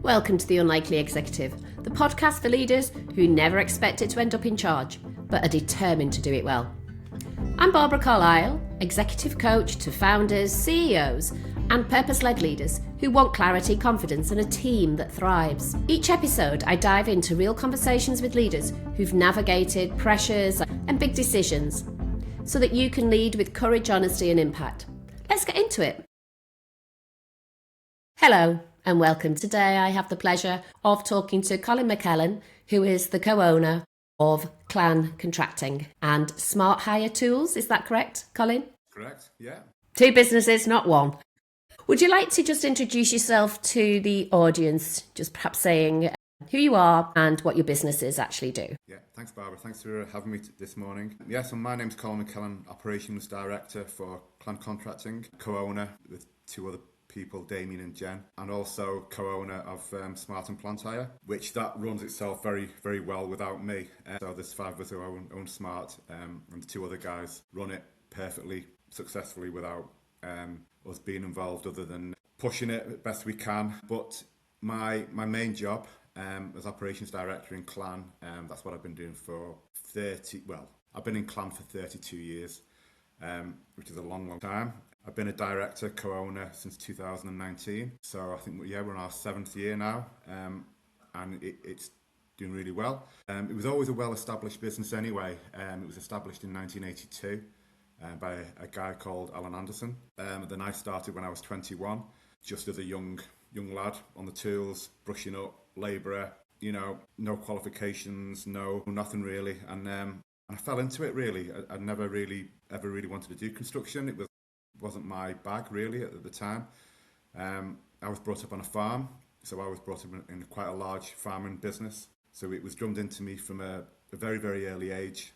Welcome to The Unlikely Executive, the podcast for leaders who never expected to end up in charge, but are determined to do it well. I'm Barbra Carlisle, executive coach to founders, CEOs, and purpose-led leaders who want clarity, confidence, and a team that thrives. Each episode, I dive into real conversations with leaders who've navigated pressures and big decisions so that you can lead with courage, honesty, and impact. Let's get into it. Hello and welcome. Today I have the pleasure of talking to Colin McEllin, who is the co-owner of Clan Contracting and Smart Hire Tools. Is that correct, Colin? Correct, yeah. Two businesses, not one. Would you like to just introduce yourself to the audience, just perhaps saying who you are and what your businesses actually do? Yeah, thanks Barbara. Thanks for having me this morning. Yeah, so my name's Colin McEllin, Operations Director for Clan Contracting, co-owner with two other people, Damien and Jen, and also co-owner of Smart and Plant Hire, which that runs itself very, very well without me. So there's five of us who own Smart, and the two other guys run it perfectly, successfully without us being involved, other than pushing it as best we can. But my main job as Operations Director in Clan, that's what I've been doing for I've been in Clan for 32 years, which is a long, long time. I've been a director, co-owner since 2019. So I think, we're on our 7th year now, and it's doing really well. It was always a well-established business anyway. It was established in 1982 by a guy called Alan Anderson. Then I started when I was 21, just as a young lad on the tools, brushing up, labourer, no qualifications, nothing really. And I fell into it really. I never ever really wanted to do construction. It wasn't my bag really at the time. I was brought up on a farm, so I was brought up in quite a large farming business. So it was drummed into me from a very, very early age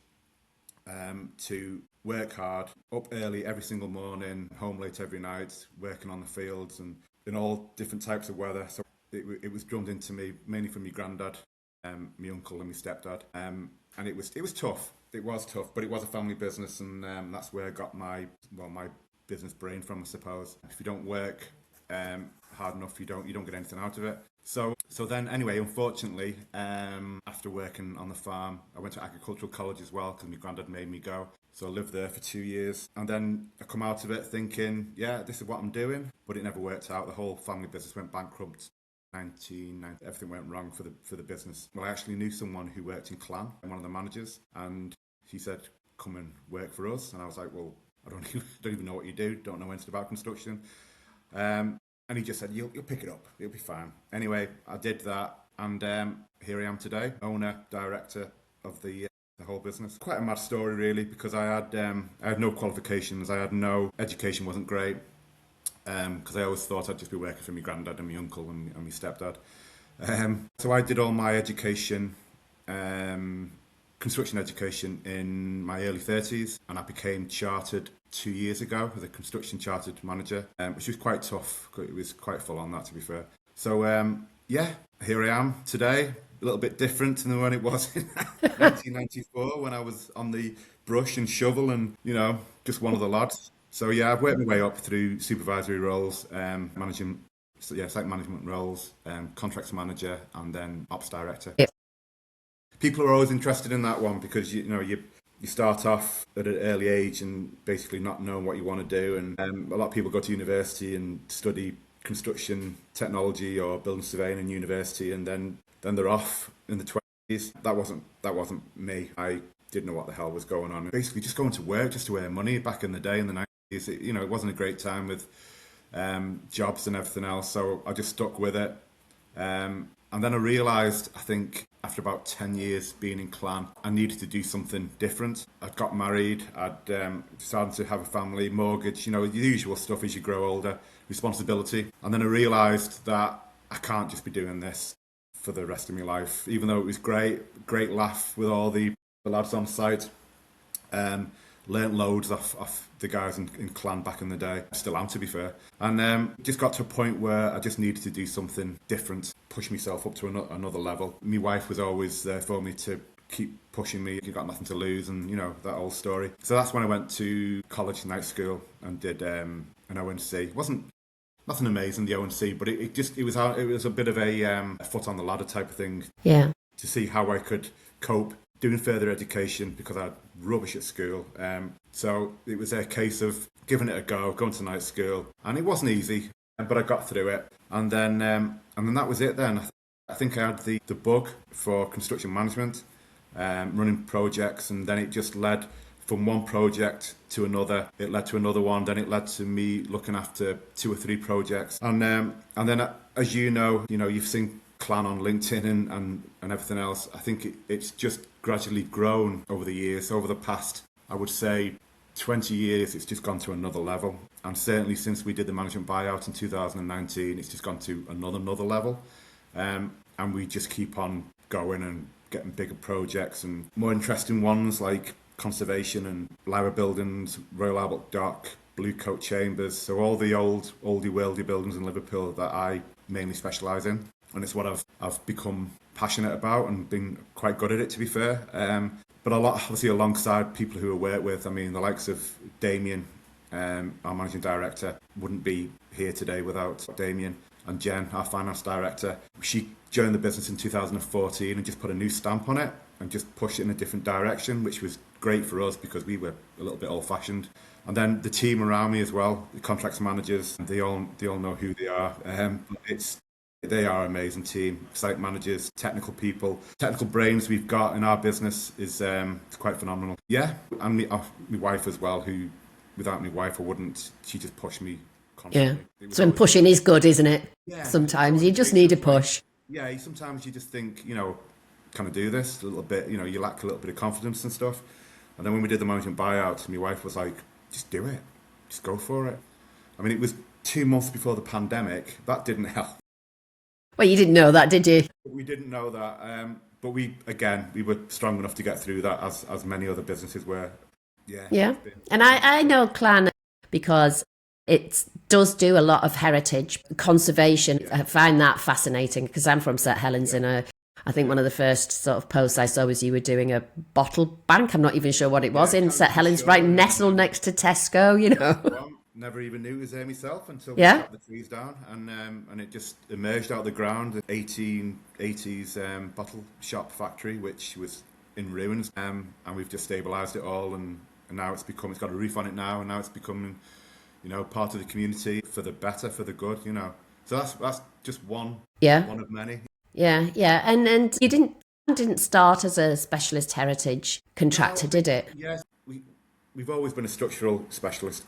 to work hard, up early every single morning, home late every night, working on the fields and in all different types of weather. So it was drummed into me mainly from my granddad, my uncle and my stepdad. And it was tough. It was tough, but it was a family business, and that's where I got my business brain from, I suppose. If you don't work hard enough, you don't get anything out of it. So then anyway, unfortunately, after working on the farm, I went to agricultural college as well because my granddad made me go. So I lived there for 2 years, and then I come out of it thinking, yeah, this is what I'm doing, but it never worked out. The whole family business went bankrupt. 1990, everything went wrong for the business. Well, I actually knew someone who worked in Clan, one of the managers, and he said, come and work for us. And I was like, well, I don't even know what you do, don't know anything about construction. And he just said, you'll pick it up, it'll be fine. Anyway, I did that, and here I am today, owner, director of the whole business. Quite a mad story really, because I had no qualifications, I had no education, wasn't great, because I always thought I'd just be working for my granddad and my uncle and my stepdad. So I did all my education, construction education, in my early 30s, and I became chartered 2 years ago as a construction chartered manager, which was quite tough. It was quite full on that, to be fair. So here I am today, a little bit different than when it was in 1994 when I was on the brush and shovel and just one of the lads. So yeah, I've worked my way up through supervisory roles, site management roles, contracts manager, and then ops director. Yep. People are always interested in that one because you start off at an early age and basically not knowing what you want to do, and a lot of people go to university and study construction technology or building surveying in university, and then they're off in the 20s. That wasn't me. I didn't know what the hell was going on. Basically, just going to work just to earn money back in the day in the 90s. It wasn't a great time with jobs and everything else, so I just stuck with it. And then I realised, I think, after about 10 years being in Clan, I needed to do something different. I'd got married, I'd decided to have a family, mortgage, the usual stuff as you grow older, responsibility. And then I realised that I can't just be doing this for the rest of my life, even though it was great laugh with all the lads on site. Learned loads off the guys in Clan back in the day. I still am, to be fair. And just got to a point where I just needed to do something different, push myself up to another level. My wife was always there for me to keep pushing me. You've got nothing to lose, and that old story. So that's when I went to college, night school, and did an ONC. It wasn't nothing amazing, the O&C, but it was a bit of a foot on the ladder type of thing. Yeah. To see how I could cope doing further education because I had rubbish at school. So it was a case of giving it a go, going to night school, and it wasn't easy, but I got through it. And then that was it. Then I think I had the bug for construction management, running projects, and then it just led from one project to another. It led to another one, then it led to me looking after 2 or 3 projects, and then as you've seen Clan on LinkedIn and everything else. I think it's just gradually grown over the years. Over the past, I would say, 20 years, it's just gone to another level. And certainly since we did the management buyout in 2019, it's just gone to another level. And we just keep on going and getting bigger projects and more interesting ones like conservation and Lyra Buildings, Royal Albert Dock, Blue Coat Chambers. So all the oldie worldy buildings in Liverpool that I mainly specialise in. And it's what I've become passionate about and been quite good at it, to be fair. But a lot, obviously, alongside people who I work with. I mean, the likes of Damien, our managing director, wouldn't be here today without Damien. And Jen, our finance director, she joined the business in 2014 and just put a new stamp on it and just pushed it in a different direction, which was great for us because we were a little bit old-fashioned. And then the team around me as well, the contracts managers, they all know who they are. They are an amazing team, site managers, technical people, technical brains we've got in our business is it's quite phenomenal. Yeah, and my wife as well, who without my wife I wouldn't, she just pushed me constantly. Yeah, so pushing is good, isn't it? Yeah. Sometimes you just need a push. Yeah, sometimes you just think, can I do this a little bit? You lack a little bit of confidence and stuff. And then when we did the management buyout, my wife was like, just do it, just go for it. I mean, it was 2 months before the pandemic. That didn't help. Well, you didn't know that, did you? We didn't know that, but we were strong enough to get through that, as many other businesses were. Yeah. And I know Clan because it does do a lot of heritage conservation. Yeah. I find that fascinating because I'm from St Helens, and I think one of the first sort of posts I saw was you were doing a bottle bank. I'm not even sure what it was in St Helens, right nestled next to Tesco, Well, never even knew it was there myself until we cut the trees down, and it just emerged out of the ground. The 1880s bottle shop factory, which was in ruins, and we've just stabilised it all, and now it's got a roof on it now, and now it's becoming, part of the community for the better, for the good, So that's just one of many. Yeah, and you didn't start as a specialist heritage contractor, did it? Yes, we've always been a structural specialist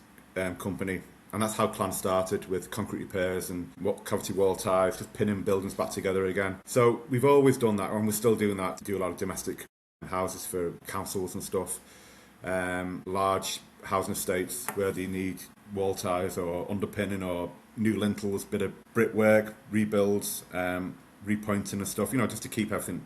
company, and that's how Clan started, with concrete repairs and cavity wall ties, just pinning buildings back together again. So we've always done that, and we're still doing that. Do a lot of domestic houses for councils and stuff, large housing estates where they need wall ties or underpinning or new lintels, bit of brickwork, rebuilds, repointing and stuff, just to keep everything,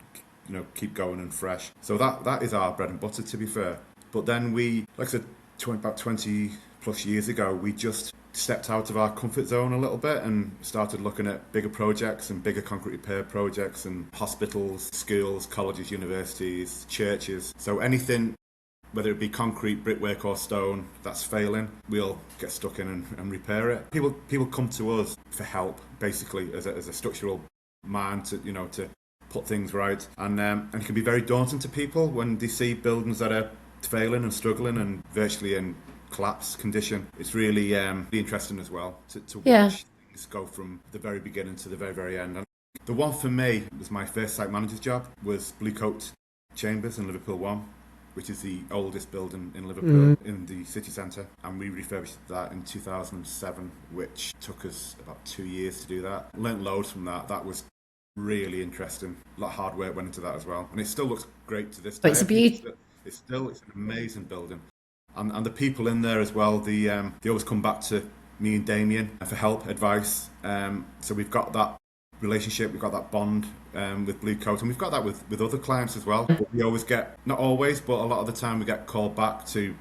keep going and fresh. So that is our bread and butter, to be fair. But then we, like I said, about 20 plus years ago, we just stepped out of our comfort zone a little bit and started looking at bigger projects and bigger concrete repair projects and hospitals, schools, colleges, universities, churches. So anything, whether it be concrete, brickwork or stone, that's failing, we'll get stuck in and repair it. People come to us for help, basically, as a structural man to put things right. And it can be very daunting to people when they see buildings that are failing and struggling and virtually in collapse condition. It's really interesting as well to watch things go from the very beginning to the very, very end. And the one for me was my first site manager's job, was Blue Coat Chambers in Liverpool 1, which is the oldest building in Liverpool in the city centre, and we refurbished that in 2007, which took us about 2 years to do that. Learnt loads from that. That was really interesting. A lot of hard work went into that as well, and it still looks great to this day. It's a beauty. It's an amazing building. And the people in there as well, they always come back to me and Damien for help, advice. So we've got that relationship, we've got that bond with Blue Coat, and we've got that with other clients as well. But we always get, not always, but a lot of the time we get called back to,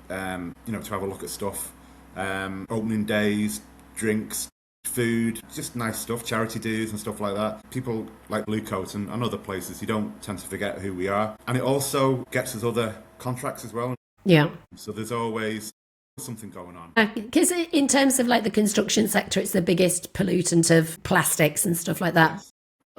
to have a look at stuff. Opening days, drinks, food, just nice stuff, charity dues and stuff like that. People like Blue Coat and other places, you don't tend to forget who we are. And it also gets us other contracts as well. Yeah. So there's always something going on. Because in terms of like the construction sector, it's the biggest pollutant of plastics and stuff like that. Yes.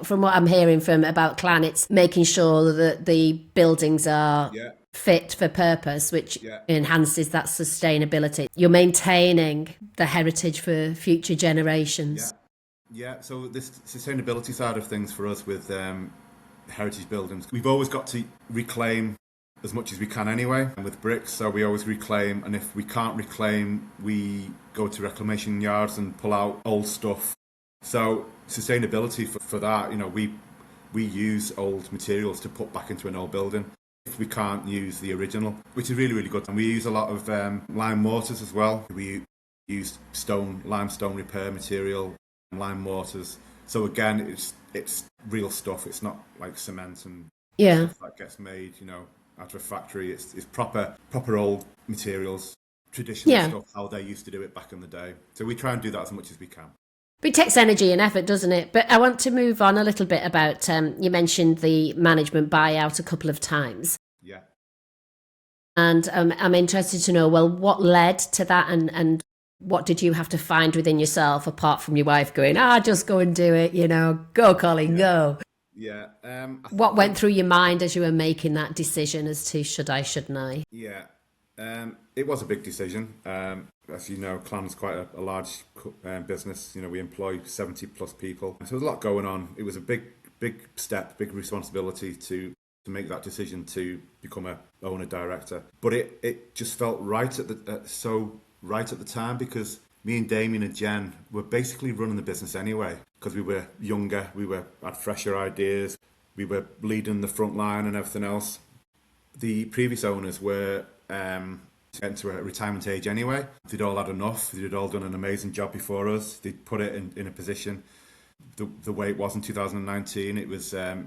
From what I'm hearing from about Clan, it's making sure that the buildings are Yeah. fit for purpose, which Yeah. enhances that sustainability. You're maintaining the heritage for future generations. Yeah. So this sustainability side of things for us with heritage buildings, we've always got to reclaim as much as we can anyway. And with bricks, so we always reclaim. And if we can't reclaim, we go to reclamation yards and pull out old stuff. So sustainability for that, we use old materials to put back into an old building if we can't use the original, which is really, really good. And we use a lot of lime mortars as well. We use limestone repair material, lime mortars. So again, it's real stuff. It's not like cement and stuff that gets made, out of a factory. It's proper old materials, traditional stuff, how they used to do it back in the day. So we try and do that as much as we can. But it takes energy and effort, doesn't it? But I want to move on a little bit about, you mentioned the management buyout a couple of times. Yeah. And I'm interested to know, well, what led to that and what did you have to find within yourself apart from your wife going, just go and do it, go Colin, go. Yeah. What went through your mind as you were making that decision as to shouldn't I? Yeah. It was a big decision. As you know, Clan's quite a large business. We employ 70 plus people. So there's a lot going on. It was a big step, big responsibility to make that decision to become a owner director. But it just felt right at the time, because me and Damien and Jen were basically running the business anyway, because we were younger, had fresher ideas, we were leading the front line and everything else. The previous owners were getting to a retirement age anyway. They'd all had enough. They'd all done an amazing job before us. They'd put it in a position the way it was in 2019. It was a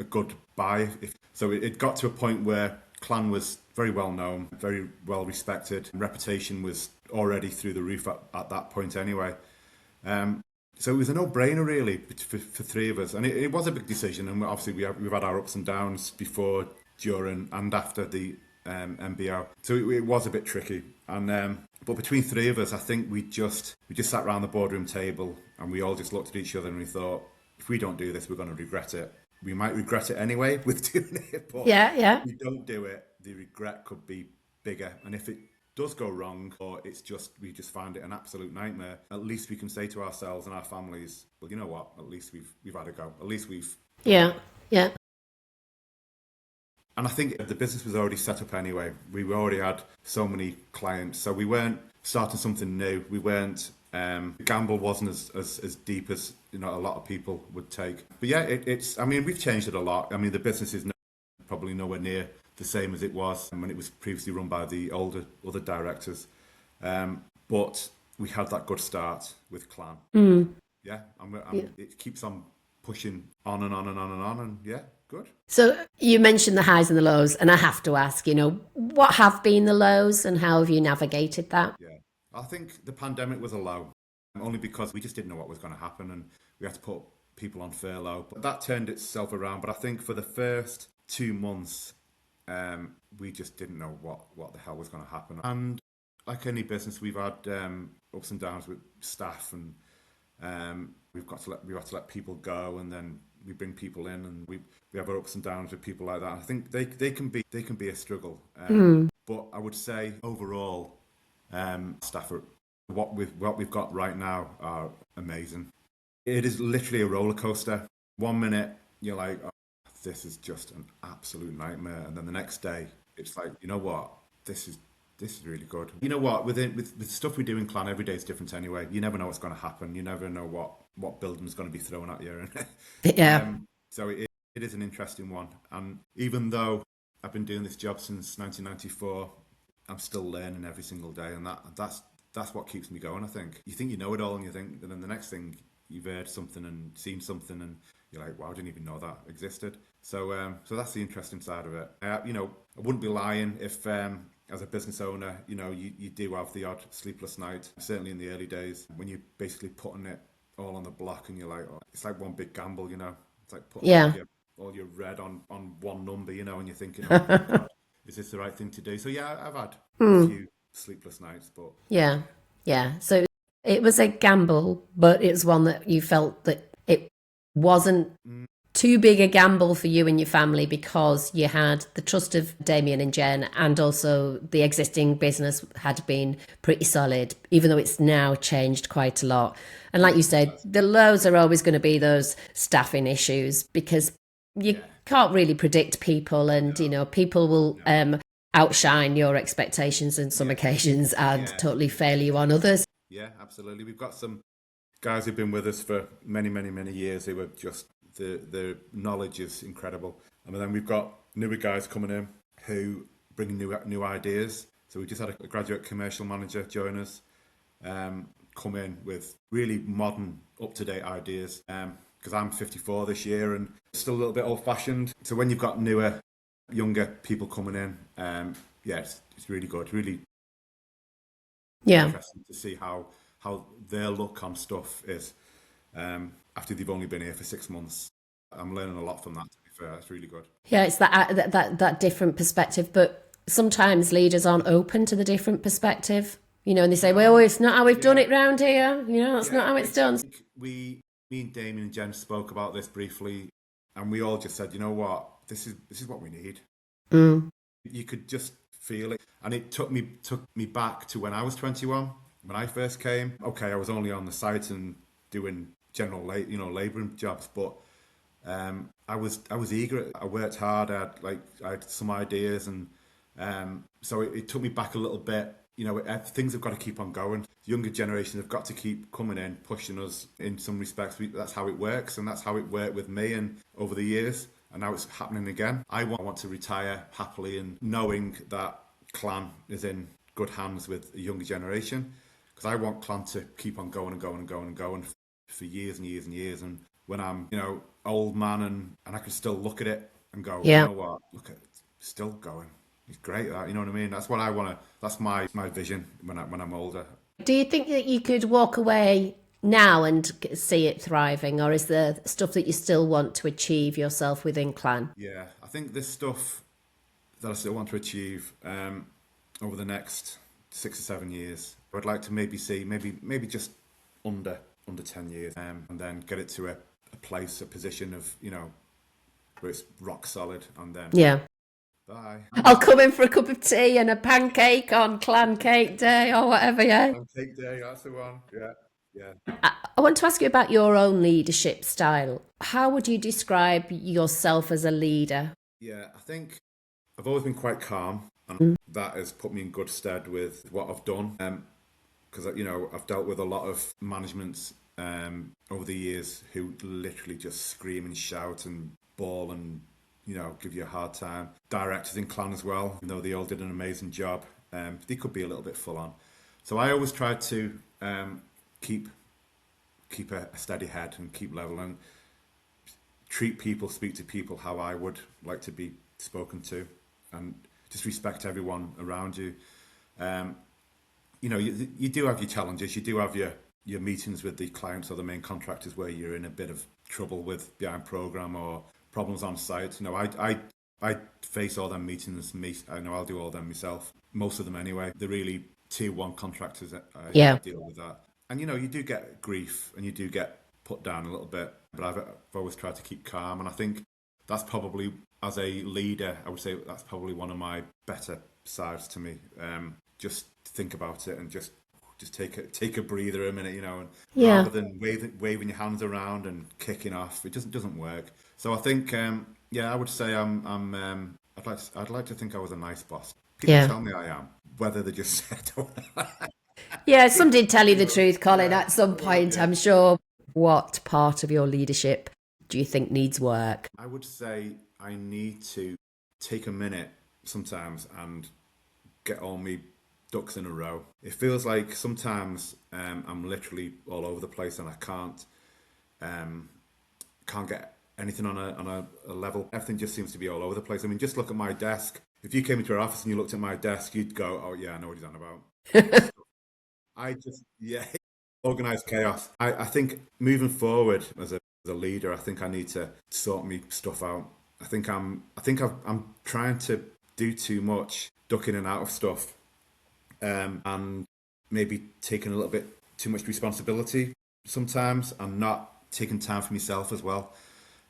good buy. So it got to a point where Clan was very well known, very well respected. Reputation was already through the roof at that point anyway. So it was a no-brainer really for three of us, and it was a big decision. And obviously we've had our ups and downs before, during, and after the MBO. So it was a bit tricky. And but between three of us, I think we just sat around the boardroom table and we all just looked at each other and we thought, if we don't do this, we're going to regret it. We might regret it anyway with doing it, but if we don't do it, the regret could be bigger. And if it does go wrong, or we just find it an absolute nightmare, at least we can say to ourselves and our families, well, you know what? At least we've had a go. At least we've. Yeah. And I think the business was already set up anyway. We already had so many clients, so we weren't starting something new. We weren't. The gamble wasn't as deep as a lot of people would take. But yeah, it's. I mean, we've changed it a lot. I mean, the business is probably nowhere near the same as it was when it was previously run by the other directors. But we had that good start with Clan. Yeah, and it keeps on pushing on and on and on and on, and yeah, good. So you mentioned the highs and the lows, and I have to ask, what have been the lows and how have you navigated that? Yeah, I think the pandemic was a low, only because we just didn't know what was going to happen and we had to put people on furlough. But that turned itself around. But I think for the first 2 months, we just didn't know what the hell was going to happen. And like any business, we've had ups and downs with staff, and we've got to let people go, and then we bring people in, and we have our ups and downs with people like that. I think they can be a struggle. But I would say overall, staff are what we've got right now are amazing. It is literally a roller coaster. 1 minute you're like, oh, this is just an absolute nightmare, and then the next day it's like, you know what, this is really good. You know what, with stuff we do in Clan, every day is different anyway. You never know what's going to happen. You never know what building's going to be thrown at you. Yeah. So it is an interesting one. And even though I've been doing this job since 1994, I'm still learning every single day, and that's what keeps me going. I think you know it all, and and then the next thing you've heard something and seen something, and you're like, wow, I didn't even know that existed. So that's the interesting side of it. I wouldn't be lying if as a business owner, you do have the odd sleepless night. Certainly in the early days, when you're basically putting it all on the block, and you're like, oh, it's like one big gamble. It's like putting all your red on one number, and you're thinking, oh my God, is this the right thing to do? So yeah, I've had a few sleepless nights. But Yeah. Yeah. So it was a gamble, but it's one that you felt that it wasn't too big a gamble for you and your family because you had the trust of Damien and Jen, and also the existing business had been pretty solid, even though it's now changed quite a lot. And like you said, the lows are always going to be those staffing issues because you can't really predict people, and people will outshine your expectations on some occasions and totally fail you on others. yeah, absolutely. We've got some guys who've been with us for many, many, many years who are just the knowledge is incredible. And then we've got newer guys coming in who bring new ideas. So we just had a graduate commercial manager join us, come in with really modern, up-to-date ideas. Because I'm 54 this year and still a little bit old-fashioned. So when you've got newer, younger people coming in, it's really good, really interesting to see how their look on stuff is. After they've only been here for 6 months, I'm learning a lot from that. To be fair, it's really good. Yeah, it's that different perspective, but sometimes leaders aren't open to the different perspective. And they say, "Well, it's not how we've done it round here. That's not how it's done." Me and Damien and Jen spoke about this briefly, and we all just said, "You know what? This is what we need." You could just feel it, and it took me back to when I was 21, when I first came. Okay, I was only on the site and doing general labouring jobs, but I was eager. I worked hard. I had some ideas, and so it took me back a little bit. Things have got to keep on going. The younger generation have got to keep coming in, pushing us in some respects. That's how it works, and that's how it worked with me and over the years. And now it's happening again. I want to retire happily and knowing that Clan is in good hands with the younger generation, because I want Clan to keep on going and going and going and going for years and years and years. And when I'm, old man and I can still look at it and go, you know what, look at it, it's still going. It's great, that, you know what I mean? That's what I want to, that's my vision when I'm older. Do you think that you could walk away now and see it thriving, or is there stuff that you still want to achieve yourself within Clan? Yeah, I think there's stuff that I still want to achieve over the next 6 or 7 years. I'd like to maybe see maybe just under 10 years, and then get it to a place, a position of where it's rock solid, and then bye. I'll come in for a cup of tea and a pancake on Clan Cake Day or whatever. Pancake Day, that's the one. Yeah. I want to ask you about your own leadership style. How would you describe yourself as a leader? Yeah, I think I've always been quite calm, and that has put me in good stead with what I've done. Because I've dealt with a lot of management over the years who literally just scream and shout and bawl and give you a hard time. Directors in Clan as well, even though they all did an amazing job, they could be a little bit full on. So I always tried to keep a steady head and keep level and speak to people how I would like to be spoken to, and just respect everyone around you. You do have your challenges. You do have your meetings with the clients or the main contractors where you're in a bit of trouble with behind program or problems on site. I face all them meetings. I'll do all them myself. Most of them anyway. The really tier one contractors, I deal with that. And you do get grief and you do get put down a little bit. But I've always tried to keep calm, and I think that's probably, as a leader, I would say that's probably one of my better sides to me. Just think about it and just take a breather a minute, and rather than waving your hands around and kicking off, it doesn't work. So I think, I would say I'd like to think I was a nice boss. People tell me I am, whether they just said or not. Yeah, some did tell you the truth, Colin, at some point, I'm sure. What part of your leadership do you think needs work? I would say I need to take a minute sometimes and get all my ducks in a row. It feels like sometimes I'm literally all over the place and I can't get anything on a level. Everything just seems to be all over the place. I mean, just look at my desk. If you came into our office and you looked at my desk, you'd go, "Oh yeah, I know what he's on about." Organised chaos. I think moving forward as a leader, I think I need to sort me stuff out. I think I'm trying to do too much, duck in and out of stuff, and maybe taking a little bit too much responsibility sometimes, and not taking time for myself as well.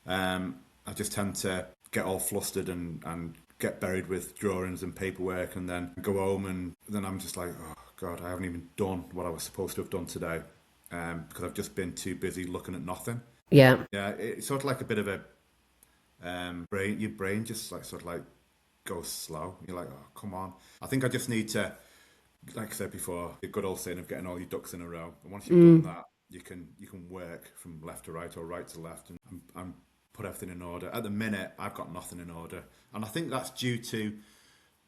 I just tend to get all flustered and get buried with drawings and paperwork, and then go home, and then I'm just like, oh God, I haven't even done what I was supposed to have done today, because I've just been too busy looking at nothing. Yeah. Yeah, it's sort of like a bit of a your brain just like sort of like goes slow. You're like, oh, come on. I think I just need to, like I said before, the good old saying of getting all your ducks in a row. And once you've done that, you can work from left to right or right to left, and put everything in order. At the minute, I've got nothing in order, and I think that's due to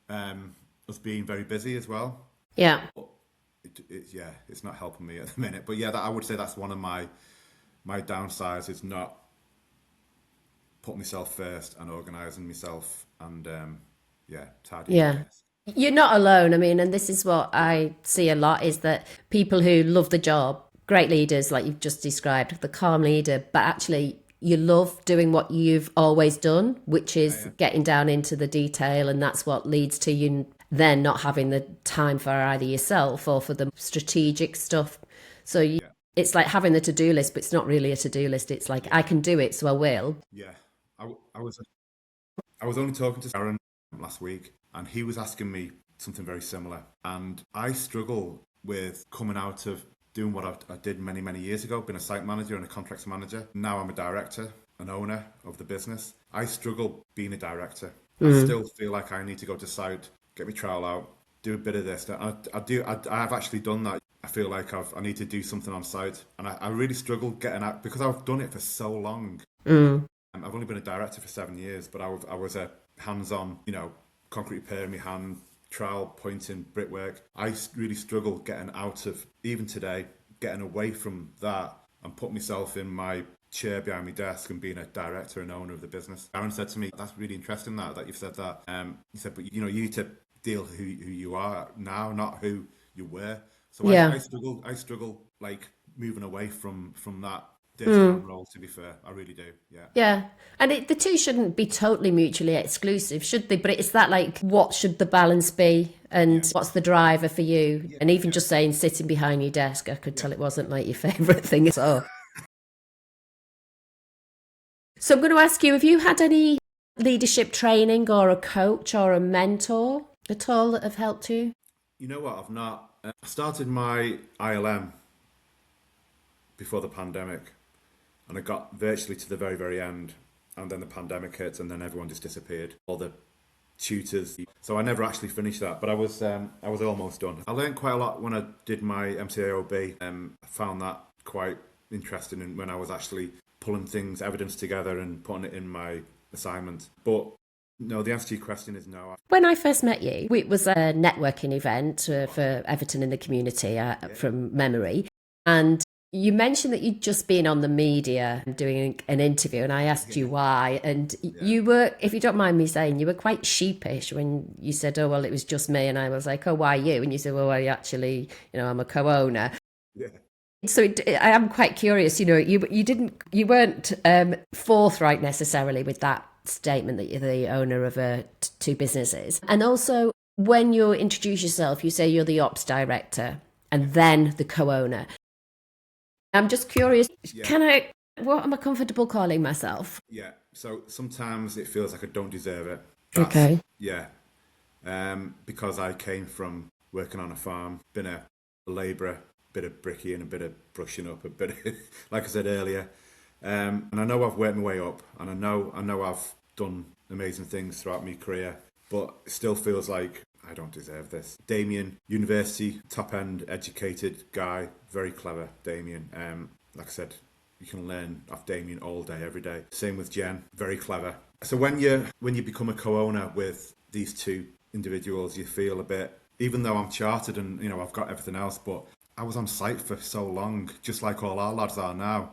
us being very busy as well. Yeah. But it's not helping me at the minute. But yeah, I would say that's one of my downsides, is not putting myself first and organising myself, and tidying. Yeah. You're not alone. I mean, and this is what I see a lot, is that people who love the job, great leaders, like you've just described, the calm leader, but actually you love doing what you've always done, which is getting down into the detail. And that's what leads to you then not having the time for either yourself or for the strategic stuff. So it's like having the to-do list, but it's not really a to-do list. It's like, I can do it, so I will. Yeah. I was only talking to Aaron last week, and he was asking me something very similar. And I struggle with coming out of doing what I did many, many years ago, being a site manager and a contracts manager. Now I'm a director, an owner of the business. I struggle being a director. I still feel like I need to go to site, get my trowel out, do a bit of this. I've actually done that. I feel like I need to do something on site, and I really struggle getting out, because I've done it for so long. I've only been a director for 7 years, but I was a hands-on, concrete repair in my hand, trowel, pointing, brickwork. I really struggle getting out of, even today, getting away from that and put myself in my chair behind my desk and being a director and owner of the business. Aaron said to me, that's really interesting that you've said that. He said, but you need to deal who you are now, not who you were. So I struggle like moving away from that role, to be fair. I really do. Yeah. And the two shouldn't be totally mutually exclusive, should they? But it's that, like, what should the balance be, and what's the driver for you? And even just saying sitting behind your desk, I could tell it wasn't like your favourite thing. So I'm going to ask you, have you had any leadership training or a coach or a mentor at all that have helped you? You know what? I've not. I started my ILM before the pandemic, and I got virtually to the very, very end, and then the pandemic hit, and then everyone just disappeared. All the tutors. So I never actually finished that, but I was almost done. I learned quite a lot when I did my MCAOB. I found that quite interesting, and when I was actually pulling evidence together and putting it in my assignment. But no, the answer to your question is no. When I first met you, it was a networking event for Everton in the community, from memory. And you mentioned that you'd just been on the media doing an interview, and I asked you why. And you were, if you don't mind me saying, you were quite sheepish when you said, oh, well, it was just me. And I was like, oh, why you? And you said, well, I actually, I'm a co-owner. Yeah. So I am quite curious, you weren't forthright necessarily with that statement that you're the owner of two businesses. And also, when you introduce yourself, you say you're the ops director and then the co-owner. I'm just curious, what am I comfortable calling myself? Yeah, so sometimes it feels like I don't deserve it. Okay. Yeah, because I came from working on a farm, been a labourer, bit of bricky and a bit of brushing up, a bit of, like I said earlier. And I know I've worked my way up, and I know I've done amazing things throughout my career, but it still feels like I don't deserve this. Damien, university, top-end, educated guy, very clever, Damien. Like I said, you can learn off Damien all day, every day. Same with Jen, very clever. So when you become a co-owner with these two individuals, you feel a bit, even though I'm chartered and I've got everything else, but I was on site for so long, just like all our lads are now.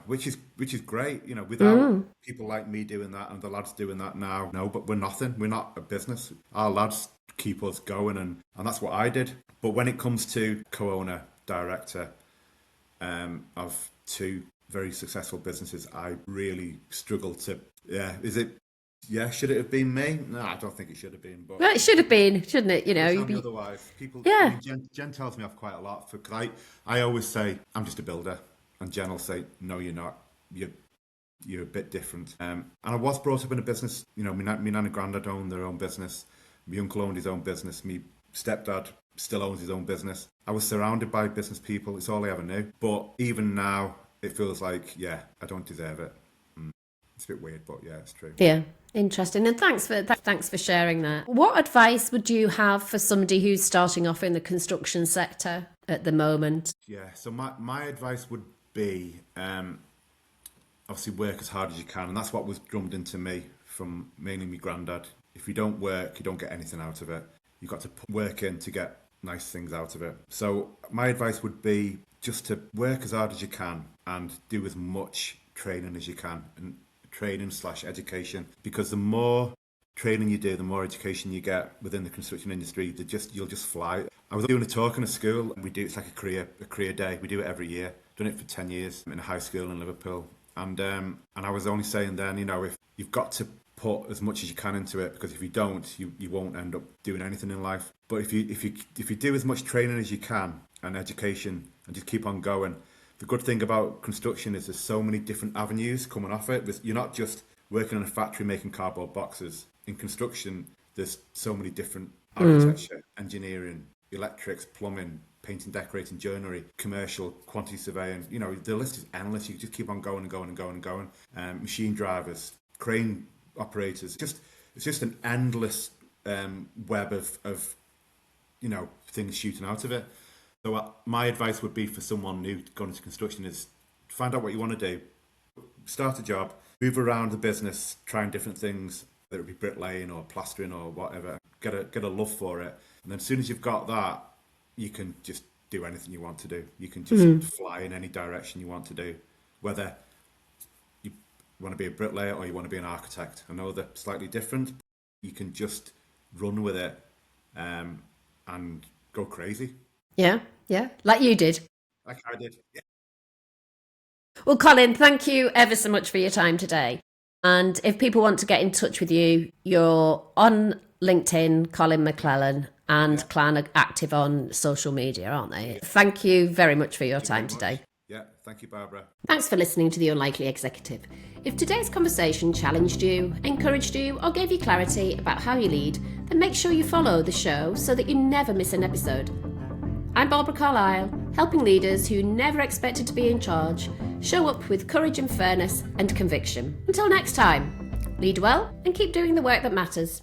Which is great, without people like me doing that and the lads doing that now. No, but we're nothing. We're not a business. Our lads keep us going, and that's what I did. But when it comes to co-owner, director of two very successful businesses, I really struggle to. Yeah, is it Yeah, should it have been me? No, I don't think it should have been. But Well, it should have been, shouldn't it? You know, tell you'd me be, otherwise. People, I yeah, mean, Jen tells me off quite a lot because I always say I'm just a builder, and Jen will say, "No, you're not. You're a bit different." And I was brought up in a business. You know, my nan and granddad owned their own business. My uncle owned his own business. My stepdad still owns his own business. I was surrounded by business people. It's all I ever knew. But even now, it feels like, yeah, I don't deserve it. It's a bit weird, but yeah, it's true. yeah. Interesting. And thanks for sharing that. What advice would you have for somebody who's starting off in the construction sector at the moment? Yeah, so my advice would be obviously work as hard as you can, and that's what was drummed into me from mainly my granddad. If you don't work, you don't get anything out of it. You've got to put work in to get nice things out of it. So my advice would be just to work as hard as you can and do as much training as you can, and training/education, because the more training you do, the more education you get within the construction industry. You'll just fly. I was doing a talk in a school, and it's like a career day. We do it every year. Done it for 10 years in a high school in Liverpool, and I was only saying then, you know, if you've got to put as much as you can into it, because if you don't, you won't end up doing anything in life. But if you do as much training as you can and education and just keep on going. The good thing about construction is there's so many different avenues coming off it. You're not just working in a factory making cardboard boxes. In construction, there's so many different architecture, engineering, electrics, plumbing, painting, decorating, joinery, commercial, quantity surveying. You know, the list is endless. You can just keep on going and going and going and going. Machine drivers, crane operators. It's just an endless web of you know, things shooting out of it. So my advice would be for someone new going into construction is find out what you want to do, start a job, move around the business, trying different things, whether it be bricklaying or plastering or whatever. Get a love for it, and then as soon as you've got that, you can just do anything you want to do. You can just fly in any direction you want to do, whether you want to be a bricklayer or you want to be an architect. I know they're slightly different. You can just run with it and go crazy. Yeah, like you did. Like I did. Yeah. Well, Colin, thank you ever so much for your time today. And if people want to get in touch with you, you're on LinkedIn, Colin McEllin, and Clan are active on social media, aren't they? Yeah. Thank you very much for your time today. Yeah, thank you, Barbara. Thanks for listening to The Unlikely Executive. If today's conversation challenged you, encouraged you, or gave you clarity about how you lead, then make sure you follow the show so that you never miss an episode. I'm Barbra Carlisle, helping leaders who never expected to be in charge show up with courage and fairness and conviction. Until next time, lead well and keep doing the work that matters.